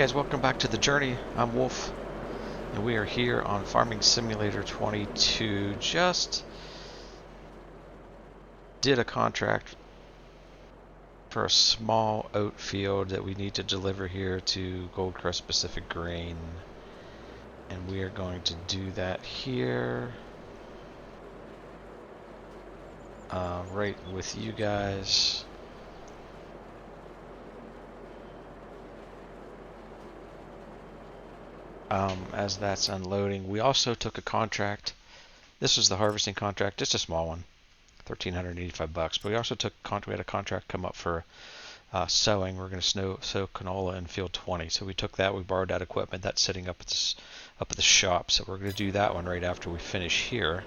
guys, welcome back to the journey. I'm Wolf, and we are here on Farming Simulator 22. Just did a contract for a small oat field that we need to deliver here to Goldcrest Pacific Grain, and we are going to do that here, right with you guys. As that's unloading, we also took a contract. This was the harvesting contract, just a small one, $1,385. But we also we had a contract come up for sowing. We're going to sow canola in field 20. So we took that. We borrowed that equipment. That's sitting up at the shop. So we're going to do that one right after we finish here.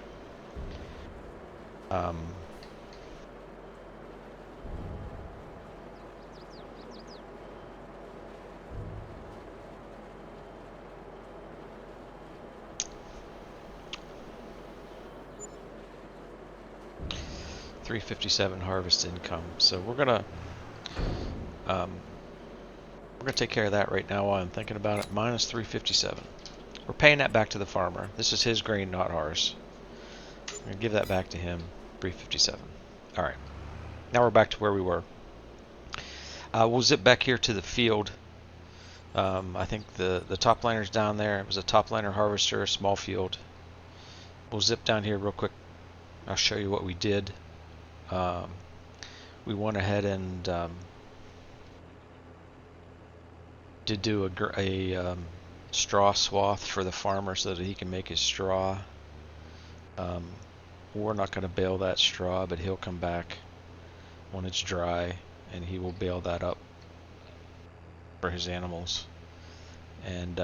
$357 harvest income. So we're gonna take care of that right now while I'm thinking about it. Minus 357. We're paying that back to the farmer. This is his grain, not ours. I'm gonna give that back to him. 357. All right. Now we're back to where we were. We'll zip back here to the field. I think the top liner's down there. It was a top liner harvester, a small field. We'll zip down here real quick. I'll show you what we did. We went ahead and did do a straw swath for the farmer so that he can make his straw. We're not going to bale that straw, but he'll come back when it's dry and he will bale that up for his animals. And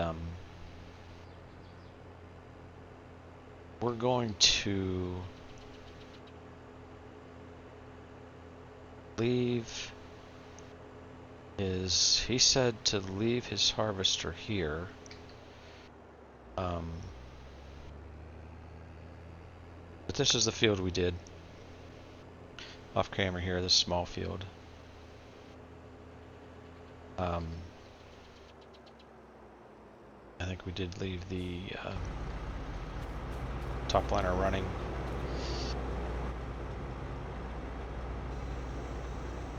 we're going to leave he said to leave his harvester here. But this is the field we did off camera here, this small field. I think we did leave the top liner running.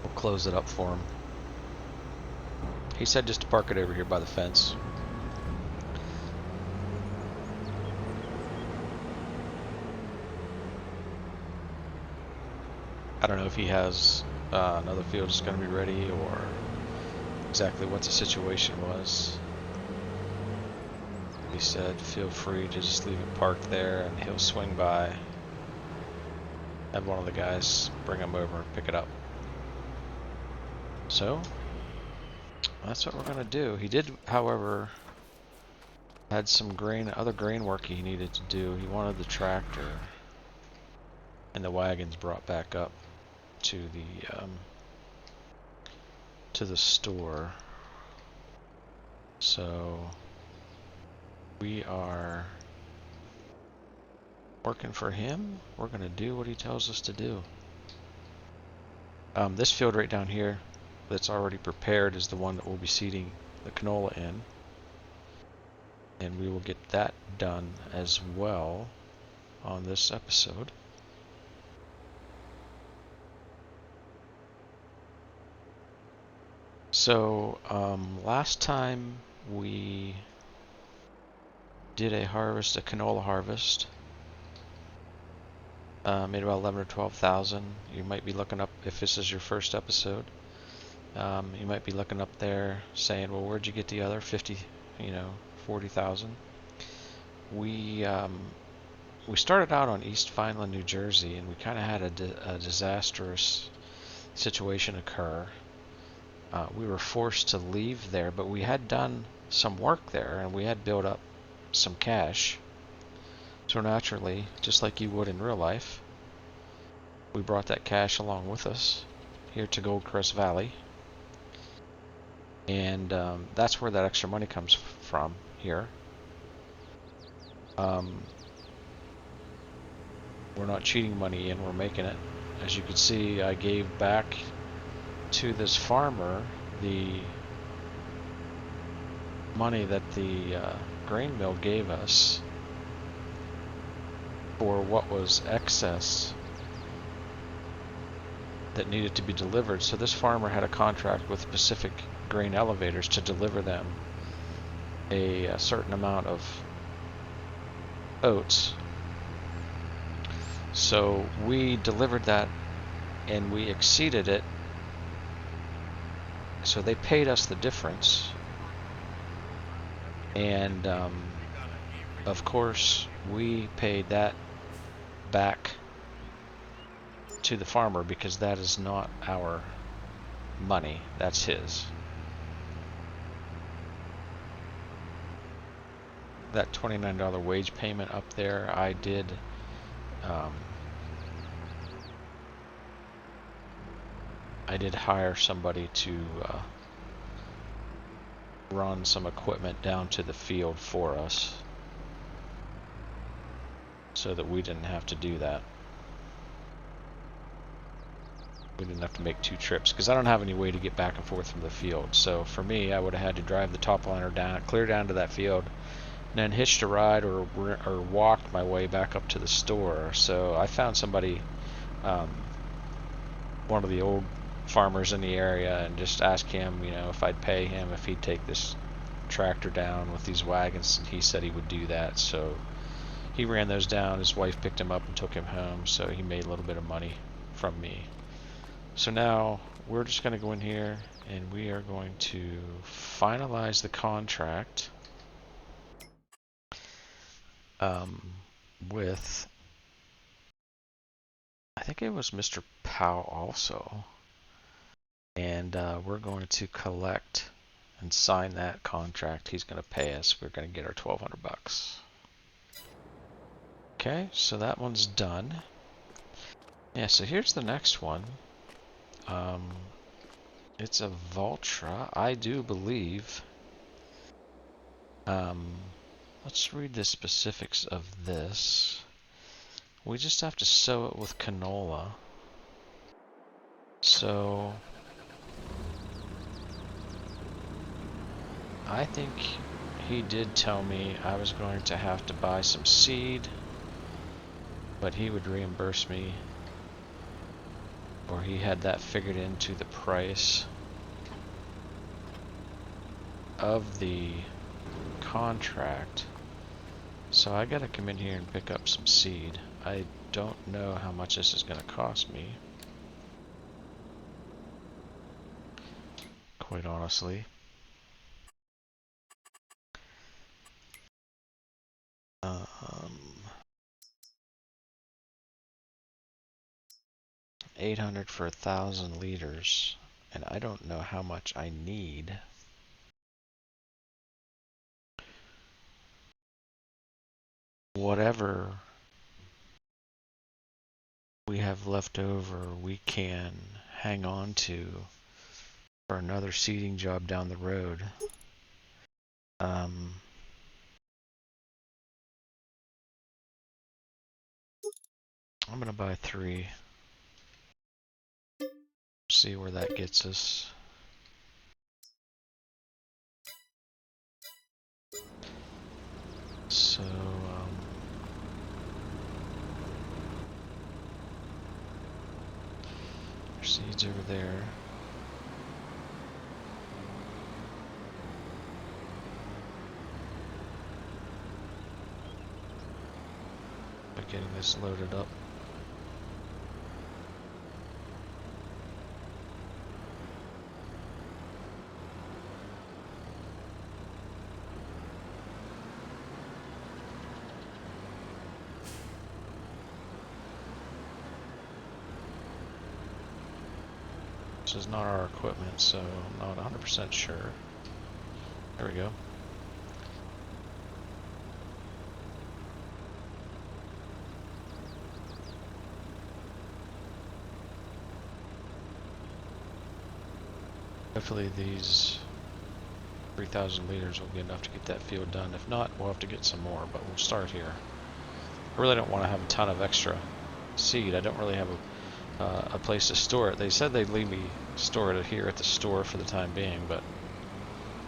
We'll close it up for him. He said just to park it over here by the fence. I don't know if he has another field that's going to be ready or exactly what the situation was. He said feel free to just leave it parked there and he'll swing by. Have one of the guys bring him over and pick it up. So that's what we're going to do. He did, however, had some other grain work he needed to do. He wanted the tractor and the wagons brought back up to the store. So we are working for him. We're going to do what he tells us to do. This field right down here that's already prepared is the one that we'll be seeding the canola in, and we will get that done as well on this episode. So last time we did a canola harvest, made about 11 or 12,000. You might be looking up, if this is your first episode, you might be looking up there saying, well, where'd you get the other 40,000? We started out on East Vineland, New Jersey, and we kind of had a disastrous situation occur. We were forced to leave there, but we had done some work there, and we had built up some cash. So naturally, just like you would in real life, we brought that cash along with us here to Goldcrest Valley. And that's where that extra money comes from here. We're not cheating money in, we're making it. As you can see, I gave back to this farmer the money that the grain mill gave us for what was excess that needed to be delivered. So this farmer had a contract with Pacific Grain Elevators to deliver them a certain amount of oats. So we delivered that and we exceeded it. So they paid us the difference. And of course we paid that back to the farmer because that is not our money, that's his. That $29 wage payment up there, I did hire somebody to run some equipment down to the field for us so that we didn't have to do that. We didn't have to make 2 trips because I don't have any way to get back and forth from the field. So for me, I would have had to drive the top liner down, clear down to that field, and then hitched a ride or walked my way back up to the store. So I found somebody, one of the old farmers in the area, and just asked him, you know, if I'd pay him if he'd take this tractor down with these wagons, and he said he would do that. So he ran those down. His wife picked him up and took him home, so he made a little bit of money from me. So now we're just going to go in here and we are going to finalize the contract with, I think it was Mr. Powell also, and we're going to collect and sign that contract. He's going to pay us. We're going to get our $1,200. Okay, so that one's done. Yeah, so here's the next one. It's a Valtra, I do believe. Let's read the specifics of this. We just have to sow it with canola. So I think he did tell me I was going to have to buy some seed, but he would reimburse me, or he had that figured into the price of the contract. So I gotta come in here and pick up some seed. I don't know how much this is gonna cost me, quite honestly. $800 for 1,000 liters, and I don't know how much I need. Whatever we have left over, we can hang on to for another seeding job down the road. I'm gonna buy 3. See where that gets us. So there's seeds over there. By getting this loaded up. This is not our equipment, so I'm not 100% sure. There we go. Hopefully these 3,000 liters will be enough to get that field done. If not, we'll have to get some more, but we'll start here. I really don't want to have a ton of extra seed. I don't really have a place to store it. They said they'd leave me store it here at the store for the time being, but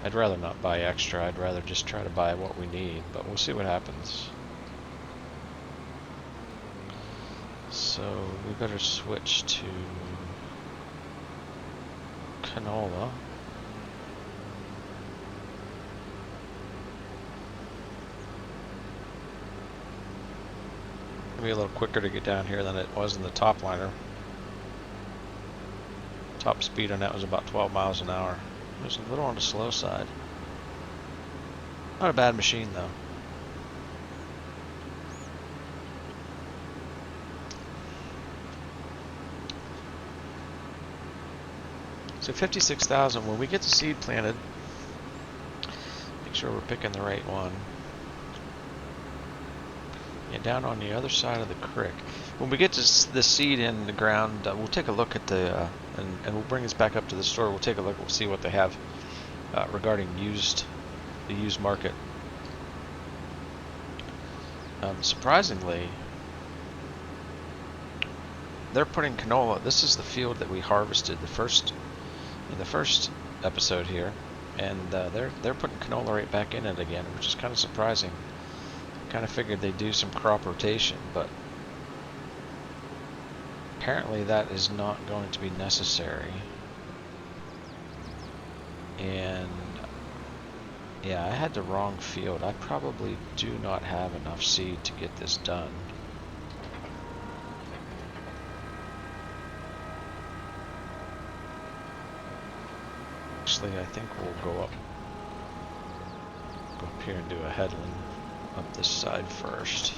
I'd rather not buy extra. I'd rather just try to buy what we need, but we'll see what happens. So we better switch to canola. It'll be a little quicker to get down here than it was in the top liner. Top speed on that was about 12 miles an hour. It was a little on the slow side. Not a bad machine though. So 56,000, when we get the seed planted, make sure we're picking the right one. And down on the other side of the creek. When we get to the seed in the ground, we'll take a look at the, and we'll bring this back up to the store. We'll take a look, we'll see what they have regarding the used market. Surprisingly, they're putting canola. This is the field that we harvested in the first episode here, and they're putting canola right back in it again, which is kind of surprising. Kind of figured they'd do some crop rotation, but apparently that is not going to be necessary. And yeah, I had the wrong field. I probably do not have enough seed to get this done. Actually, I think we'll go up here and do a headland up this side first.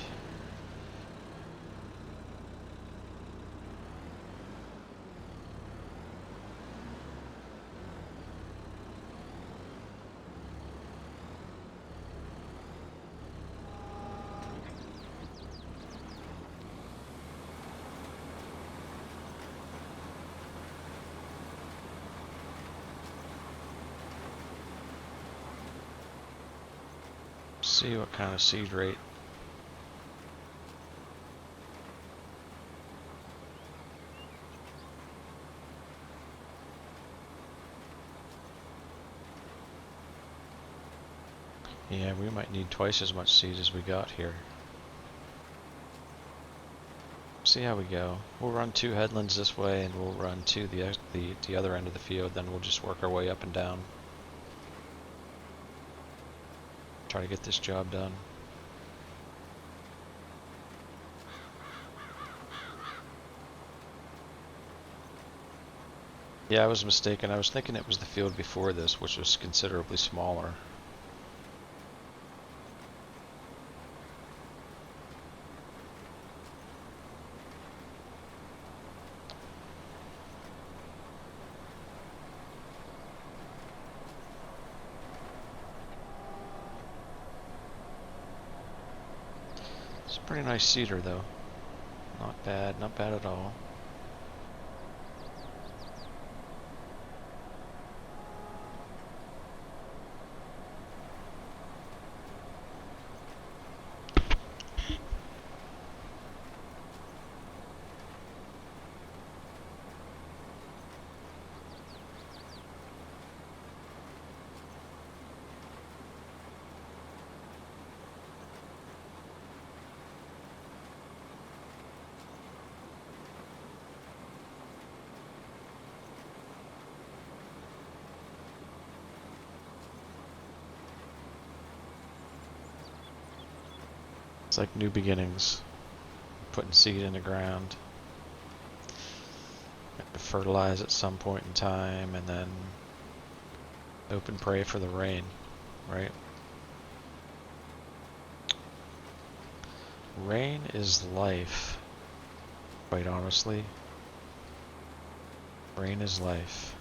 See what kind of seed rate. Yeah, we might need twice as much seed as we got here. See how we go. We'll run 2 headlands this way, and we'll run to the other end of the field. Then we'll just work our way up and down. Try to get this job done. Yeah, I was mistaken. I was thinking it was the field before this, which was considerably smaller. It's a pretty nice cedar though. Not bad, not bad at all. It's like new beginnings, putting seed in the ground. Have to fertilize at some point in time, and then hope and pray for the rain, right? Rain is life, quite honestly. Rain is life.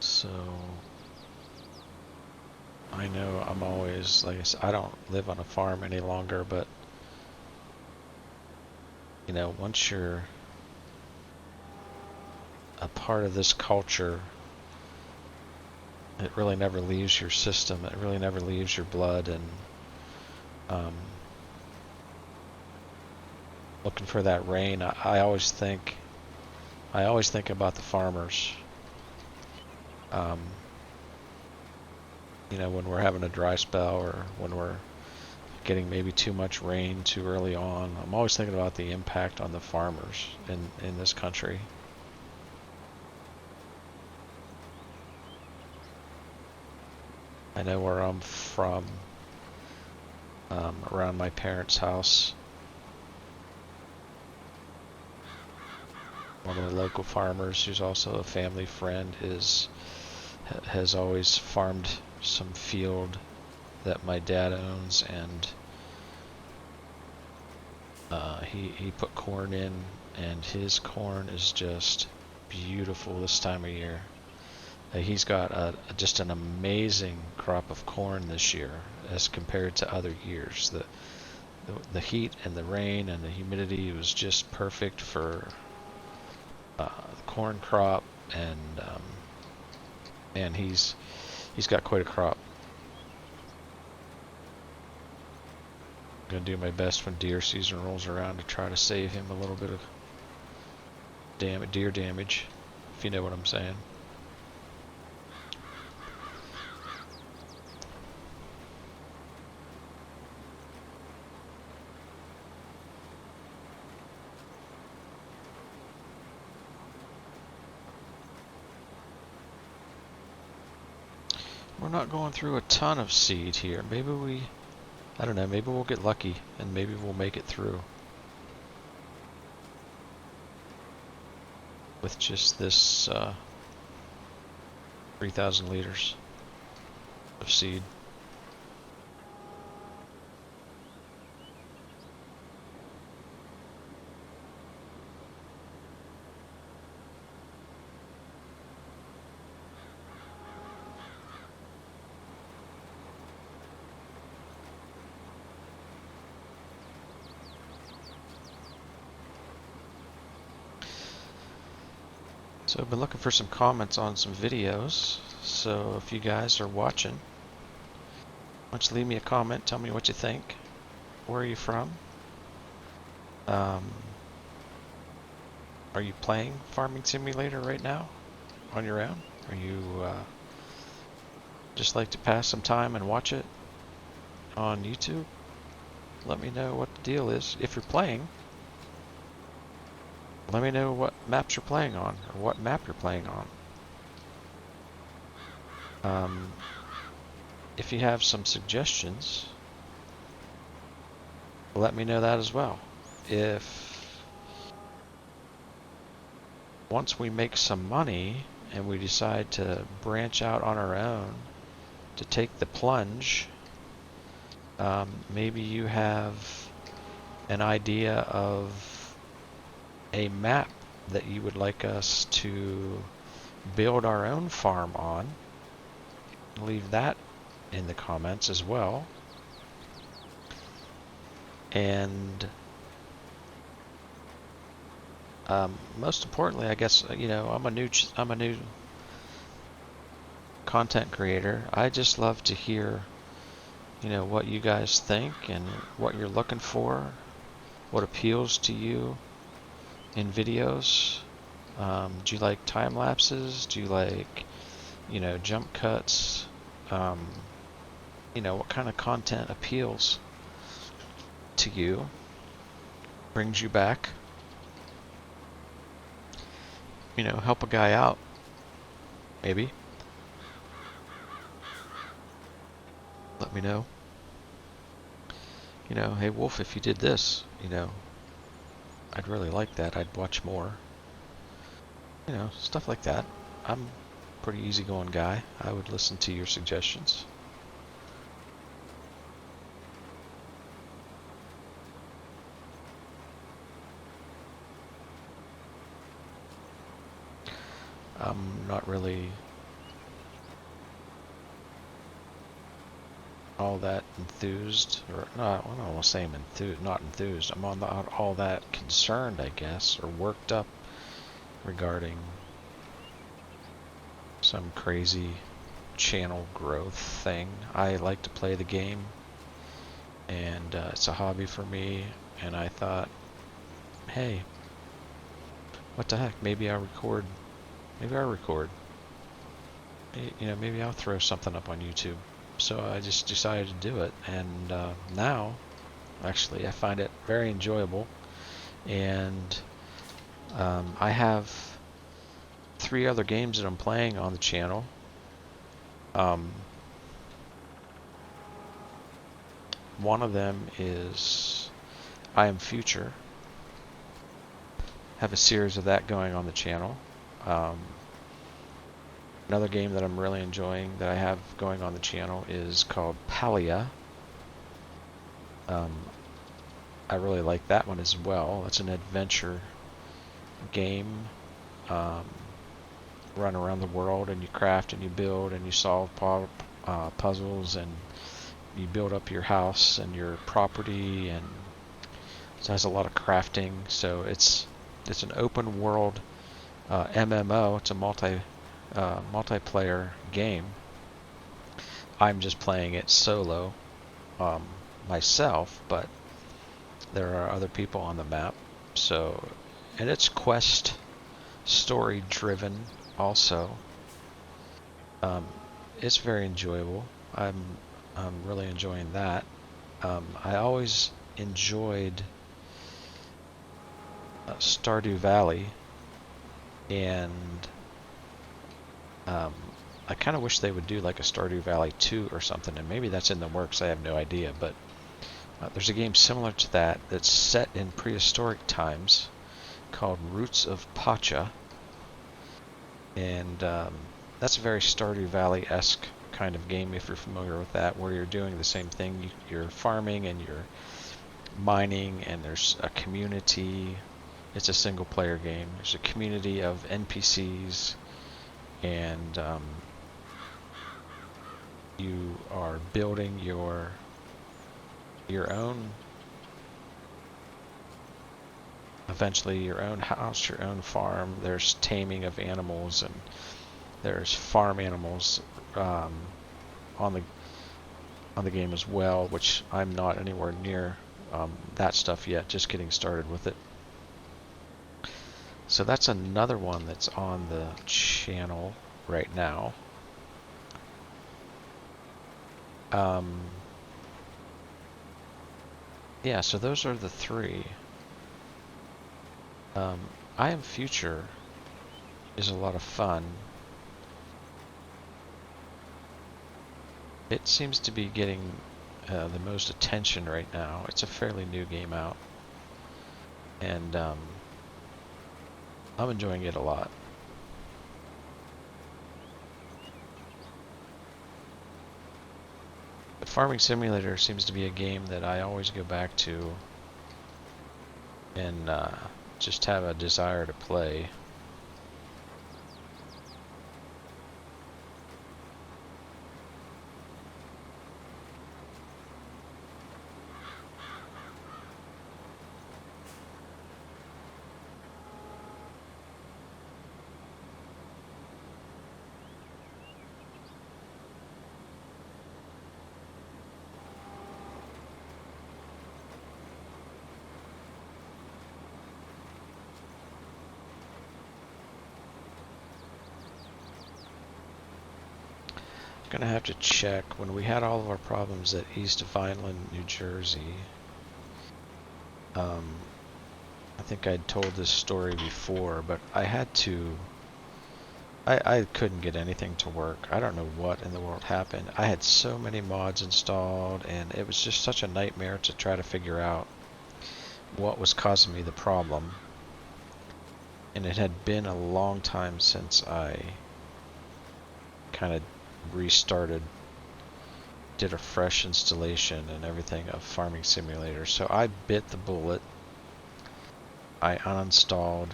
So I know I'm always, like I said, I don't live on a farm any longer, but you know, once you're a part of this culture, it really never leaves your system. It really never leaves your blood, and looking for that rain. I always think about the farmers. Um, you know, when we're having a dry spell or when we're getting maybe too much rain too early on, I'm always thinking about the impact on the farmers in this country. I know where I'm from, around my parents' house. One of the local farmers, who's also a family friend, has always farmed some field that my dad owns, and he put corn in, and his corn is just beautiful this time of year. He's got just an amazing crop of corn this year as compared to other years. The heat and the rain and the humidity was just perfect for the corn crop, and he's got quite a crop. I'm gonna do my best when deer season rolls around to try to save him a little bit of deer damage, if you know what I'm saying. We're not going through a ton of seed here. I don't know, maybe we'll get lucky and maybe we'll make it through with just this 3,000 liters of seed. So I've been looking for some comments on some videos, so if you guys are watching, why don't you leave me a comment, tell me what you think, where are you from, are you playing Farming Simulator right now on your own, are you just like to pass some time and watch it on YouTube? Let me know what the deal is. If you're playing, let me know what maps you're playing on, or what map you're playing on. If you have some suggestions, let me know that as well. If once we make some money and we decide to branch out on our own, to take the plunge, maybe you have an idea of a map that you would like us to build our own farm on. Leave that in the comments as well. And most importantly, I guess, you know, I'm a new content creator. I just love to hear, you know, what you guys think and what you're looking for, what appeals to you in videos. Do you like time lapses? Do you like, you know, jump cuts? You know, what kind of content appeals to you, brings you back? You know, help a guy out, maybe. Let me know. You know, hey Wolf, if you did this, you know, I'd really like that. I'd watch more. You know, stuff like that. I'm a pretty easygoing guy. I would listen to your suggestions. I'm not really all that enthused, or not. I don't want to say I'm not enthused. I'm not all that concerned, I guess, or worked up regarding some crazy channel growth thing. I like to play the game, and it's a hobby for me. And I thought, hey, what the heck? Maybe I'll record. Maybe I'll record. You know, maybe I'll throw something up on YouTube. So I just decided to do it, and now, actually, I find it very enjoyable. And I have 3 other games that I'm playing on the channel. One of them is I Am Future. Have a series of that going on the channel. Another game that I'm really enjoying that I have going on the channel is called Palia. I really like that one as well. It's an adventure game. Run around the world and you craft and you build and you solve puzzles and you build up your house and your property, and it has a lot of crafting. So it's an open world MMO. It's a multiplayer game. I'm just playing it solo myself, but there are other people on the map. So, and it's quest story driven also. It's very enjoyable. I'm really enjoying that. I always enjoyed Stardew Valley, and I kind of wish they would do like a Stardew Valley 2 or something, and maybe that's in the works. I have no idea, but there's a game similar to that that's set in prehistoric times called Roots of Pacha, and that's a very Stardew Valley-esque kind of game, if you're familiar with that, where you're doing the same thing. You're farming and you're mining, and there's a community. It's a single-player game. There's a community of NPCs, and you are building your own, eventually your own house, your own farm. There's taming of animals, and there's farm animals on the game as well, which I'm not anywhere near that stuff yet, just getting started with it. So that's another one that's on the channel right now. Yeah, so those are the 3. I Am Future is a lot of fun. It seems to be getting the most attention right now. It's a fairly new game out, and I'm enjoying it a lot. But Farming Simulator seems to be a game that I always go back to and just have a desire to play. Gonna have to check. When we had all of our problems at East Vineland, New Jersey, I think I'd told this story before, but I had to, I couldn't get anything to work. I don't know what in the world happened. I had so many mods installed, and it was just such a nightmare to try to figure out what was causing me the problem. And it had been a long time since I kind of restarted, did a fresh installation and everything of Farming Simulator. So I bit the bullet. I uninstalled.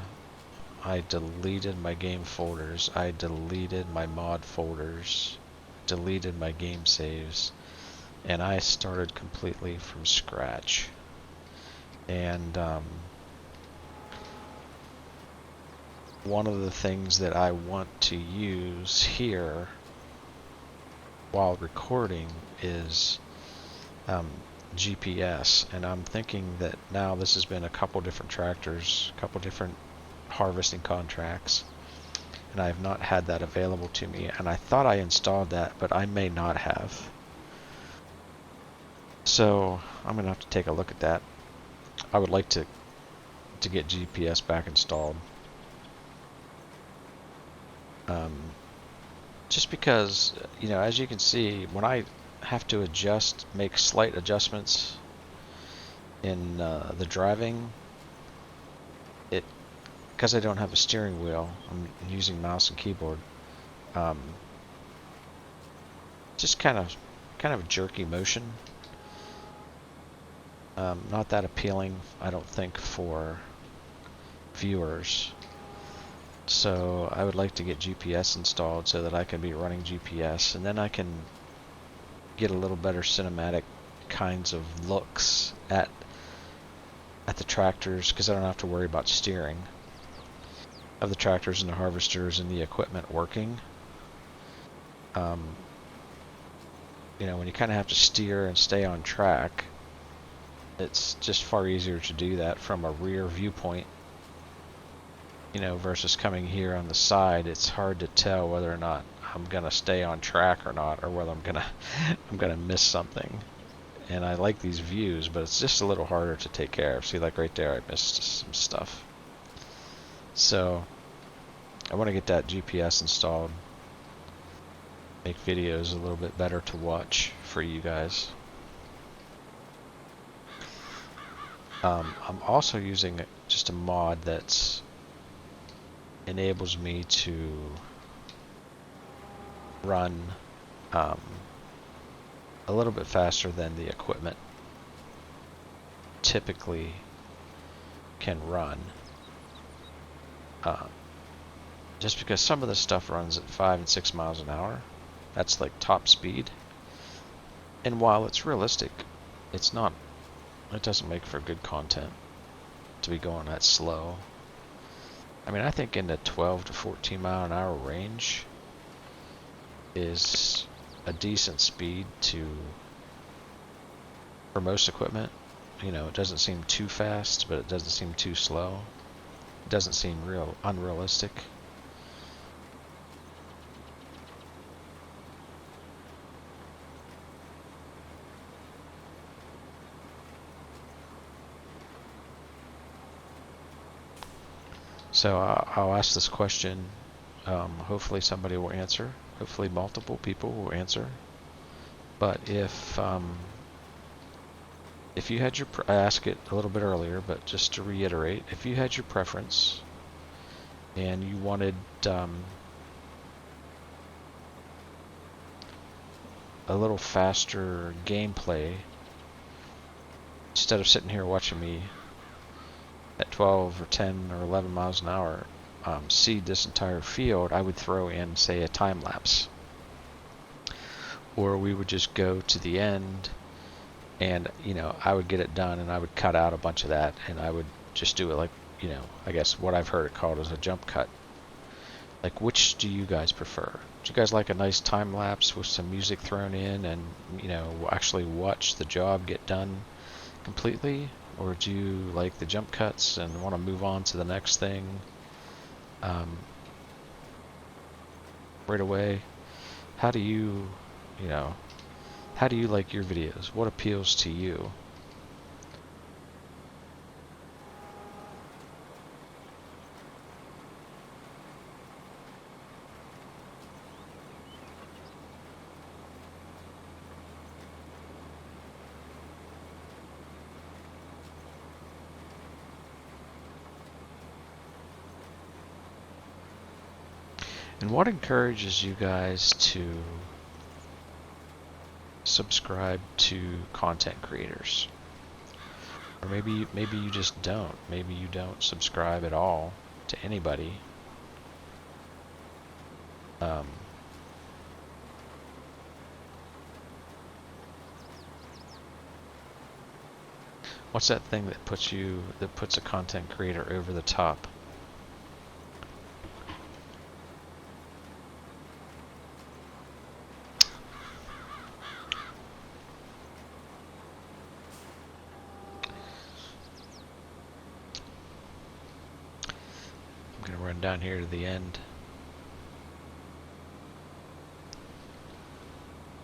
I deleted my game folders. I deleted my mod folders. Deleted my game saves. And I started completely from scratch. And one of the things that I want to use here while recording is GPS, and I'm thinking that now this has been a couple different tractors, a couple different harvesting contracts, and I have not had that available to me, and I thought I installed that, but I may not have. So I'm gonna have to take a look at that. I would like to get GPS back installed. Just because, you know, as you can see, when I have to make slight adjustments in the driving, because I don't have a steering wheel, I'm using mouse and keyboard. Just kind of a jerky motion. Not that appealing, I don't think, for viewers. So I would like to get GPS installed so that I can be running GPS, and then I can get a little better cinematic kinds of looks at the tractors, because I don't have to worry about steering of the tractors and the harvesters and the equipment working. You know, when you kind of have to steer and stay on track, it's just far easier to do that from a rear viewpoint, you know, versus coming here on the side. It's hard to tell whether or not I'm gonna stay on track or not, or whether I'm gonna miss something. And I like these views, but it's just a little harder to take care of. See, like right there, I missed some stuff. So I want to get that GPS installed, make videos a little bit better to watch for you guys. I'm also using just a mod that enables me to run a little bit faster than the equipment typically can run. Just because some of the stuff runs at 5 and 6 miles an hour. That's like top speed. And while it's realistic, it doesn't make for good content to be going that slow. I mean, I think in the 12 to 14 mile an hour range is a decent speed for most equipment. You know, it doesn't seem too fast, but it doesn't seem too slow. It doesn't seem unrealistic. So I'll ask this question. Hopefully somebody will answer. Hopefully multiple people will answer. But if you had I asked it a little bit earlier, but just to reiterate, if you had your preference and you wanted a little faster gameplay, instead of sitting here watching me at 12 or 10 or 11 miles an hour seed this entire field, I would throw in, say, a time lapse. Or we would just go to the end, and, you know, I would get it done, and I would cut out a bunch of that, and I would just do it like, you know, I guess what I've heard it called is a jump cut. Like, which do you guys prefer? Do you guys like a nice time lapse with some music thrown in and, you know, actually watch the job get done completely? Or do you like the jump cuts and want to move on to the next thing right away? How do you like your videos? What appeals to you? And what encourages you guys to subscribe to content creators? Or maybe you just don't. Maybe you don't subscribe at all to anybody. What's that thing that puts a content creator over the top? come down here to the end.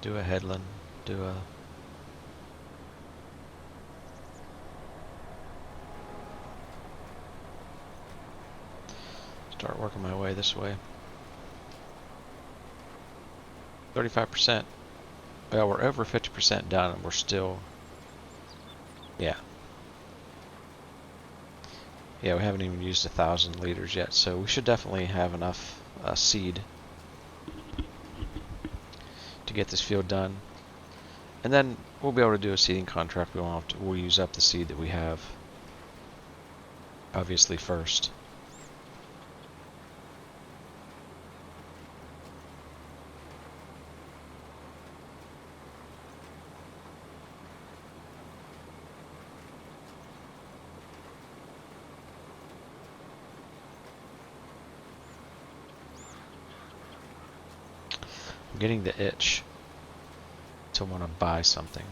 Do a headland, do a... Start working my way this way. 35%. Well, we're over 50% done and we're still... Yeah. Yeah, we haven't even used 1,000 liters yet, so we should definitely have enough seed to get this field done. And then we'll be able to do a seeding contract. We'll use up the seed that we have, obviously, first. I'm getting the itch to want to buy something.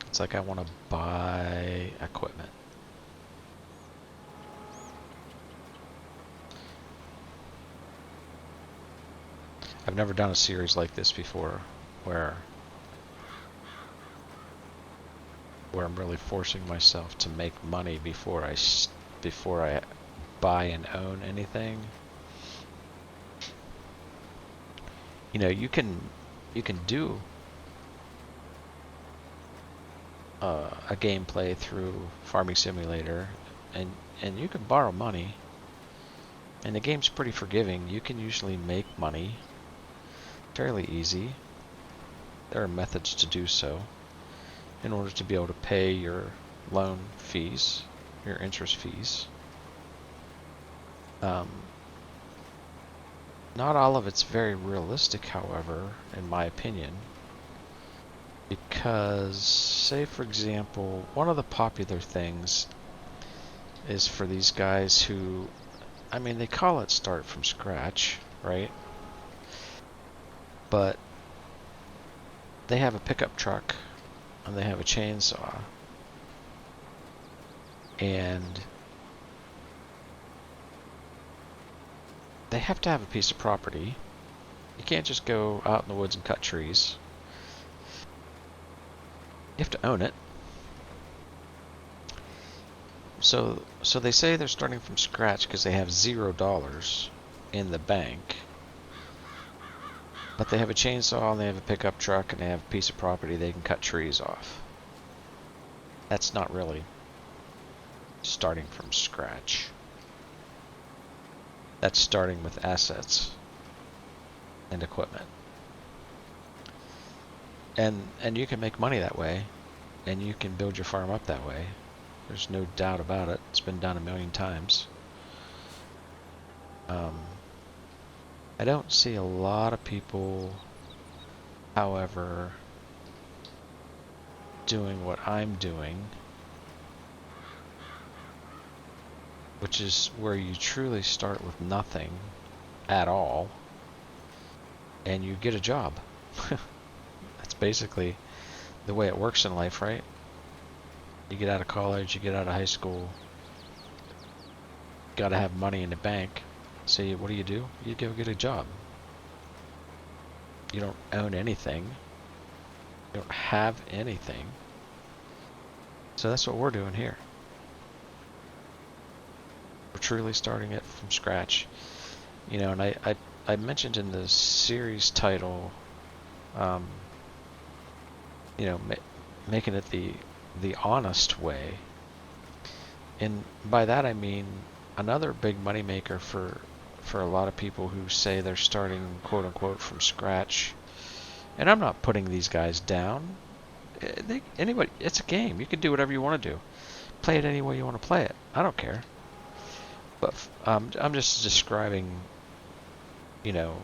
It's like I want to buy equipment. I've never done a series like this before where I'm really forcing myself to make money before I buy and own anything. You know, you can do a gameplay through Farming Simulator, and you can borrow money, and the game's pretty forgiving. You can usually make money fairly easy. There are methods to do so in order to be able to pay your loan fees, your interest fees. Not all of it's very realistic, however, in my opinion, because, say for example, one of the popular things is for these guys who, I mean, they call it start from scratch, right? But they have a pickup truck and they have a chainsaw, and they have to have a piece of property. You can't just go out in the woods and cut trees. You have to own it. So they say they're starting from scratch because they have $0 in the bank. But they have a chainsaw and they have a pickup truck and they have a piece of property they can cut trees off. That's not really starting from scratch. That's starting with assets and equipment. And you can make money that way, and you can build your farm up that way. There's no doubt about it. It's been done a million times. I don't see a lot of people, however, doing what I'm doing, which is where you truly start with nothing at all, and you get a job. That's basically the way it works in life, right? You get out of college, you get out of high school, got to have money in the bank. So what do? You go get a job. You don't own anything. You don't have anything. So that's what we're doing here. We're truly starting it from scratch. You know, and I mentioned in the series title, you know, making it the honest way. And by that I mean another big moneymaker for a lot of people who say they're starting quote unquote from scratch. And I'm not putting these guys down. Anybody, it's a game. You can do whatever you want to do. Play it any way you want to play it. I don't care. But I'm just describing, you know,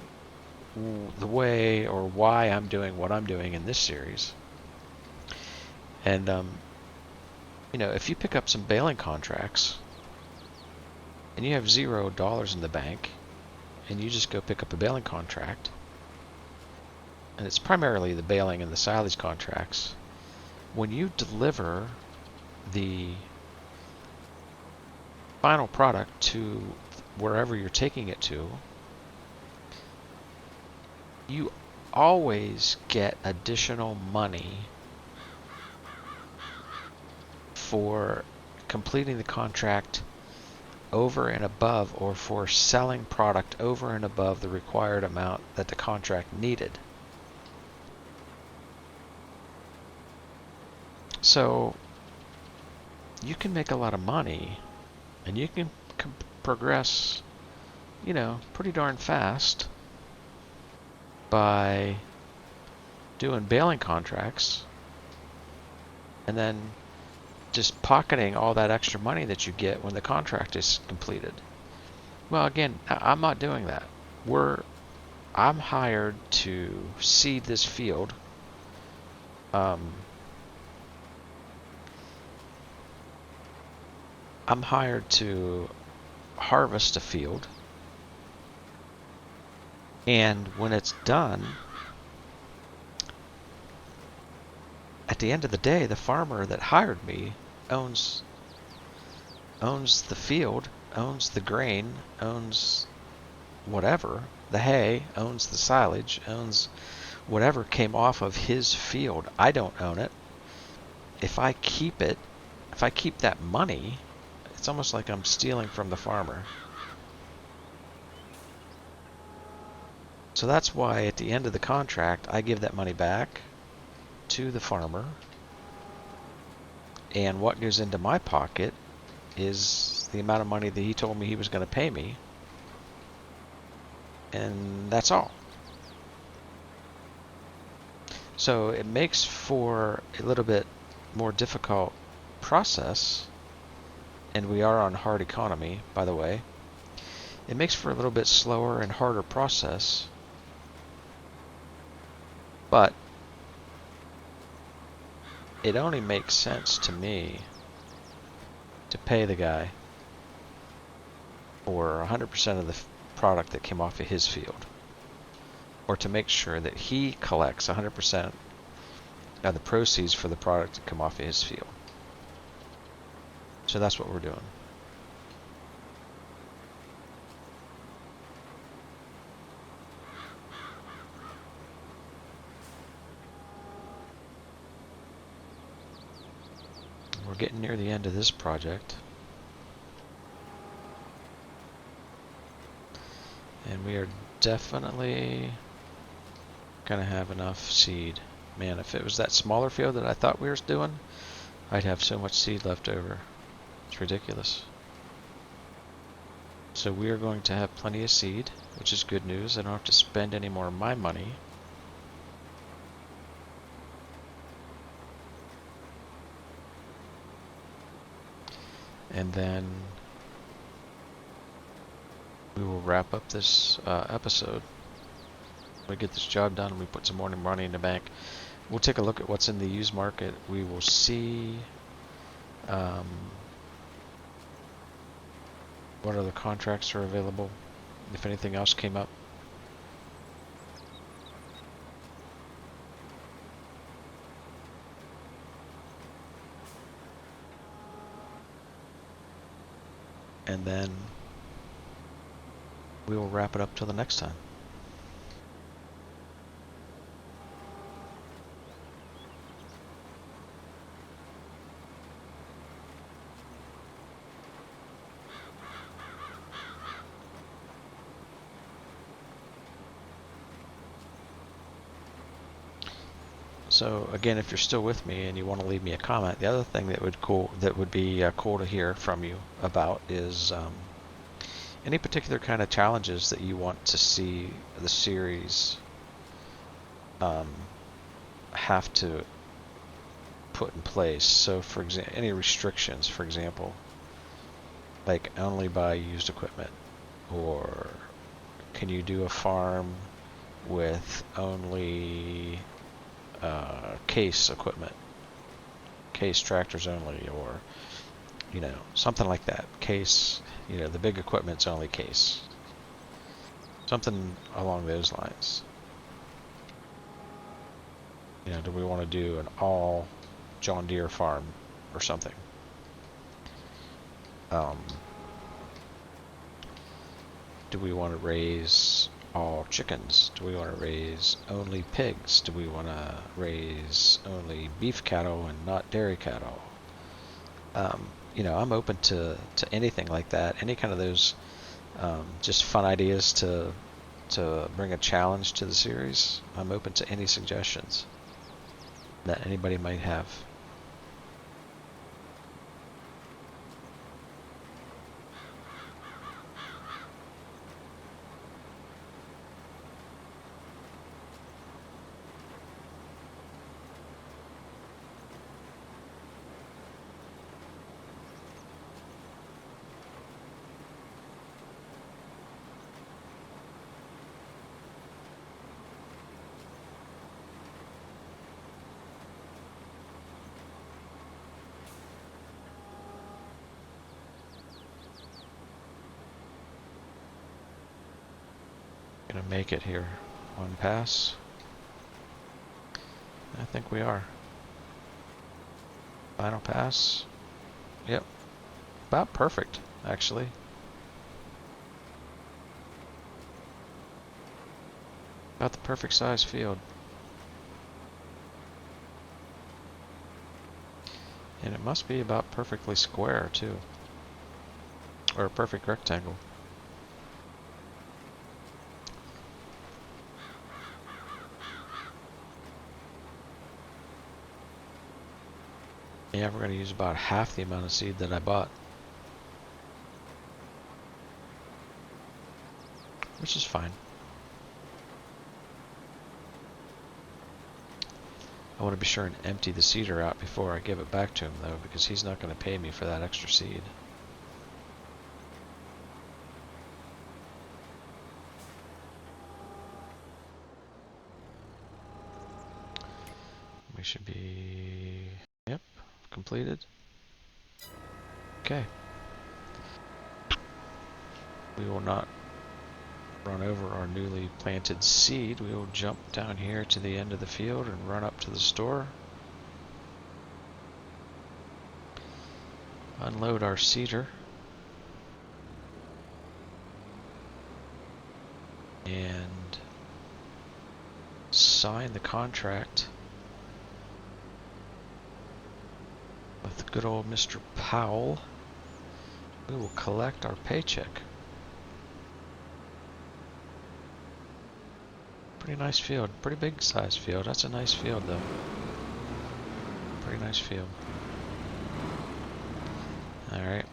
the way or why I'm doing what I'm doing in this series. And you know, if you pick up some baling contracts and you have $0 in the bank and you just go pick up a baling contract, and it's primarily the baling and the silage contracts, when you deliver the final product to wherever you're taking it to, you always get additional money for completing the contract over and above, or for selling product over and above the required amount that the contract needed. So you can make a lot of money, and you can progress, pretty darn fast by doing baling contracts and then just pocketing all that extra money that you get when the contract is completed. Well, again, I'm not doing that. I'm hired to seed this field. I'm hired to harvest a field, and when it's done, at the end of the day, the farmer that hired me owns the field, owns the grain, owns whatever, the hay, owns the silage, owns whatever came off of his field. I don't own it. If I keep that money, it's almost like I'm stealing from the farmer. So that's why at the end of the contract, I give that money back to the farmer, and what goes into my pocket is the amount of money that he told me he was going to pay me, and that's all. So it makes for a little bit more difficult process, and we are on hard economy, by the way. It makes for a little bit slower and harder process, but it only makes sense to me to pay the guy for 100% of the product that came off of his field, or to make sure that he collects 100% of the proceeds for the product that come off of his field. So that's what we're doing. We're getting near the end of this project, and we are definitely gonna have enough seed. Man, if it was that smaller field that I thought we were doing, I'd have so much seed left over. It's ridiculous. So we are going to have plenty of seed, which is good news. I don't have to spend any more of my money. And then we will wrap up this episode. We get this job done and we put some more money in the bank. We'll take a look at what's in the used market. We will see what other contracts are available, if anything else came up. And then we will wrap it up till the next time. So again, if you're still with me and you want to leave me a comment, the other thing that would be cool to hear from you about is any particular kind of challenges that you want to see the series have to put in place. So for example, any restrictions, for example, like only buy used equipment, or can you do a farm with only case equipment, case tractors only, or something like that. Case, the big equipment's only case, something along those lines. Do we want to do an all John Deere farm or something? Do we want to raise all chickens? Do we want to raise only pigs? Do we want to raise only beef cattle and not dairy cattle? You know, I'm open to anything like that. Any kind of those just fun ideas to bring a challenge to the series. I'm open to any suggestions that anybody might have. Gonna make it here. One pass. I think we are. Final pass. Yep. About perfect, actually. About the perfect size field. And it must be about perfectly square, too. Or a perfect rectangle. Yeah, we're going to use about half the amount of seed that I bought. Which is fine. I want to be sure and empty the seeder out before I give it back to him, though, because he's not going to pay me for that extra seed. We should be... Yep, completed. Okay. We will not run over our newly planted seed. We will jump down here to the end of the field and run up to the store. Unload our seeder. And sign the contract with good old Mr. Powell. We will collect our paycheck. Pretty nice field. Pretty big size field. That's a nice field, though. Pretty nice field. Alright.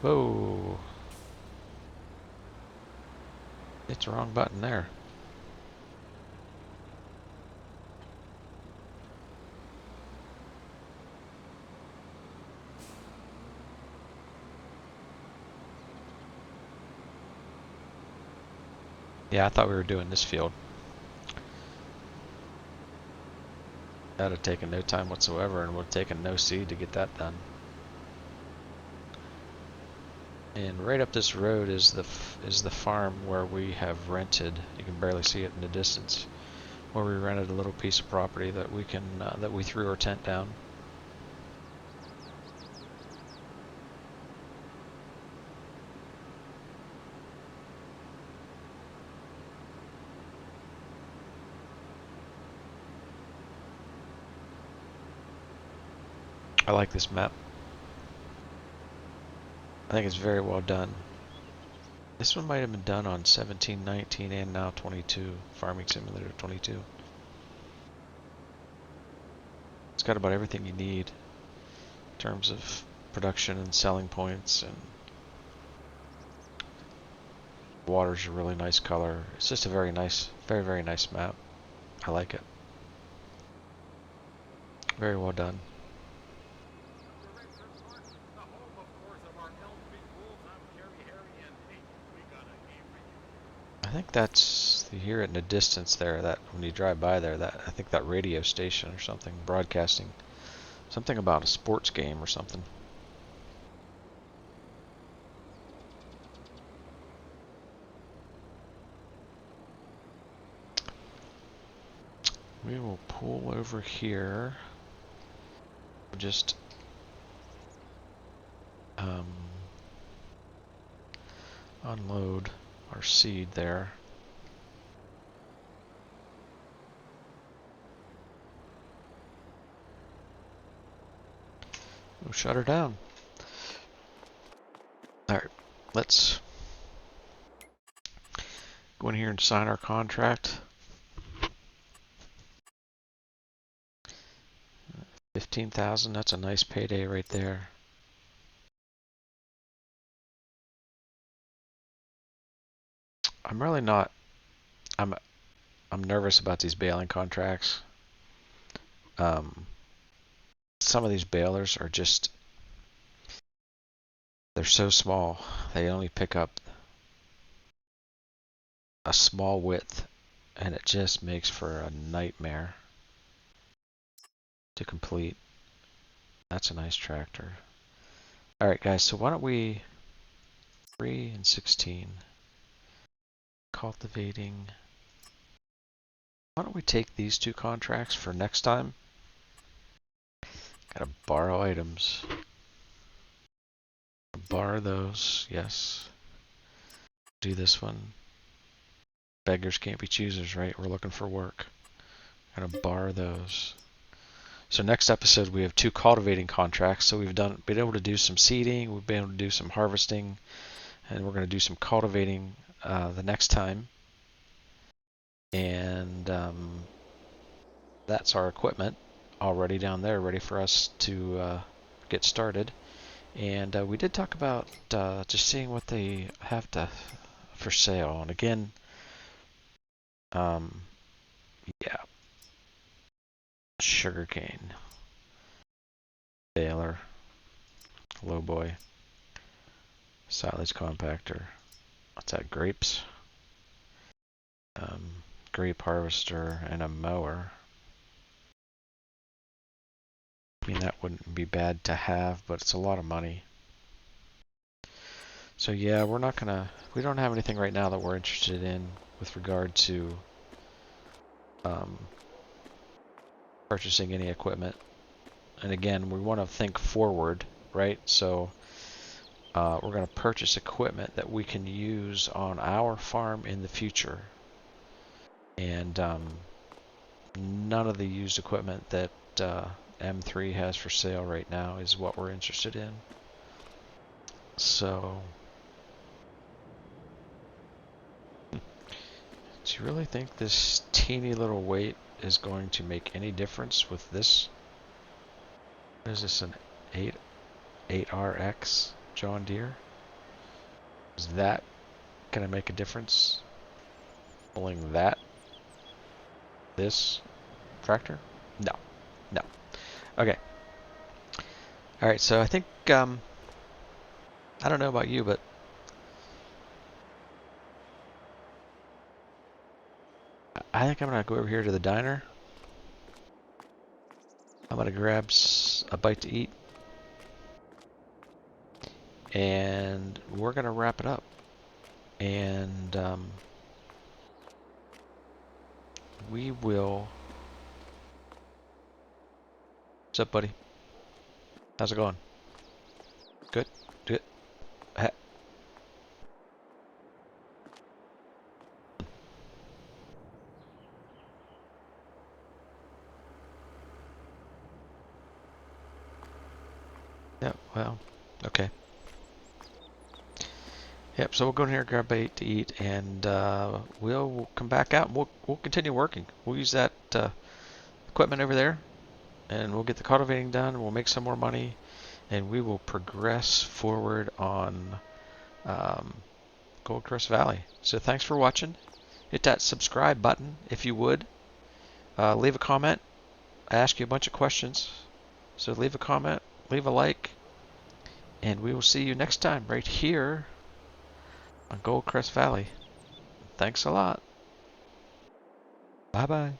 Whoa. It's the wrong button there. Yeah, I thought we were doing this field. That'd have taken no time whatsoever, and would have taken no seed to get that done. And right up this road is the farm where we have rented. You can barely see it in the distance. Where we rented a little piece of property that we can that we threw our tent down. I like this map. I think it's very well done. This one might have been done on 17, 19, and now 22. Farming Simulator 22. It's got about everything you need in terms of production and selling points, and water's a really nice color. It's just a very nice, very, very nice map. I like it. Very well done. I think that's, you hear it in the distance there, that when you drive by there, that I think that radio station or something broadcasting something about a sports game or something. We will pull over here. Just unload our seed there. We'll shut her down. Alright, let's go in here and sign our contract. 15,000, that's a nice payday right there. I'm really not, I'm nervous about these baling contracts. Some of these balers are just, they're so small. They only pick up a small width, and it just makes for a nightmare to complete. That's a nice tractor. Alright guys, so why don't we 3 and 16 cultivating. Why don't we take these two contracts for next time? Gotta borrow items. Borrow those, yes. Do this one. Beggars can't be choosers, right? We're looking for work. Gotta borrow those. So next episode we have two cultivating contracts. So we've been able to do some seeding, we've been able to do some harvesting, and we're going to do some cultivating the next time. And that's our equipment already down there, ready for us to get started. And we did talk about just seeing what they have for sale. And again, yeah, sugarcane, baler, lowboy, silage compactor. What's that? Grapes, grape harvester, and a mower. I mean, that wouldn't be bad to have, but it's a lot of money. So yeah, we don't have anything right now that we're interested in with regard to purchasing any equipment. And again, we want to think forward, right? So we're going to purchase equipment that we can use on our farm in the future. And none of the used equipment that M3 has for sale right now is what we're interested in. So, do you really think this teeny little weight is going to make any difference with this? What is this, an 8RX John Deere? Is that going to make a difference? Pulling this tractor? No, no. Okay. All right, so I think, I don't know about you, but I think I'm going to go over here to the diner. I'm going to grab a bite to eat. And we're going to wrap it up. And we will... What's up, buddy? How's it going? Good? Good? Yeah, well, okay. Yep, so we'll go in here, grab bait to eat, and we'll come back out and we'll continue working. We'll use that equipment over there, and we'll get the cultivating done, we'll make some more money, and we will progress forward on Goldcrest Valley. So thanks for watching. Hit that subscribe button if you would. Leave a comment. I ask you a bunch of questions. So leave a comment, leave a like, and we will see you next time right here on Goldcrest Valley. Thanks a lot. Bye-bye.